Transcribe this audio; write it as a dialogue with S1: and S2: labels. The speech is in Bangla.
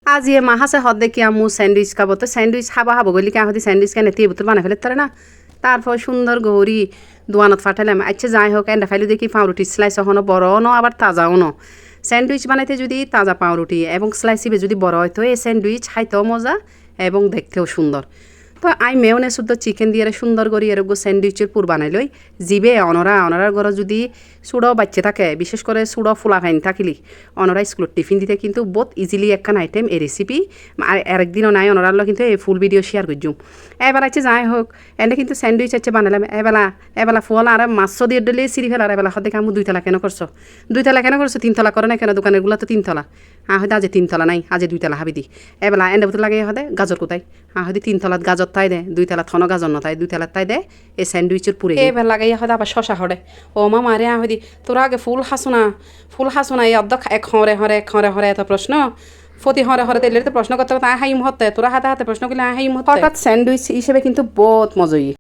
S1: আজি এ মাহাসে হদ দেখি আমু স্যান্ডউইচ খাবো তো স্যান্ডউইচ খাবো গলি কে হদি স্যান্ডউইচ কেন তে বোতল বানা ফেলে তারে না তারপর সুন্দর গৌরি দোয়ানত ফাটালাম আচ্ছা যাই হোক এন্ডা ফাইলু দেখি পাউরুটি স্লাইস হনো বড় ন আবার তাজাও ন স্যান্ডউইচ বানাইতে যদি তাজা পাউরুটি এবং স্লাইস হিসেবে যদি বড় হয় তো এই স্যান্ডউইচ খাইতেও মজা এবং দেখতেও সুন্দর তো আই মেয়নে শুদ্ধ চিকেন দিয়ে সুন্দর করে এরকম স্যান্ডউইচের পুর বানাই লই জিবে অনরার ঘরে যদি চুড়ো বাচ্চা থাকে বিশেষ করে চুড়ো ফুলা ফাইন থাকিলি অনরা স্কুলের টিফিন দিতে কিন্তু বহুত ইজিলি একখান আইটেম এই রেসিপি আর আরেকদিনও নাই অনরাল কিন্তু এই ফুল ভিডিও শেয়ার করছুম এবার আছে যাই হোক এনে কিন্তু স্যান্ডউইচ আছে বানালাম এবেলা ফুয়ালা আর মাছ দিয়ে ডলে সিঁড়ি ফেলার এবেলা হতে আমি 2 তলা কেন করছো 2 তলা কেন করছো 3 তলা করে না কেন দোকানেরগুলো তো 3 তলা হয়তো আজ 3 তলা নাই আজ 2 তলা হাবি দি এবেলা এনে বোতল লাগে হতে গাজর কোথায় হয়তো 3 তলাত গাজর তাই দে 2 তলা থন গাজর নতাই 2 তলা তাই দে এই স্যান্ডউইচের পুরে এবার লাগাই হয়তো আবার শশা হরে ও মা মারে হয়দি তোরা আগে ফুল হাসুনা এই অর্ধ এক হরে এত প্রশ্ন ফতি হরে তেলের প্রশ্ন করতে তাই হাই মুহূর্তে তোরা হাতে প্রশ্ন করলে হাই মুহূর্তে হঠাৎ স্যান্ডউইচ হিসেবে কিন্তু বহুত মজই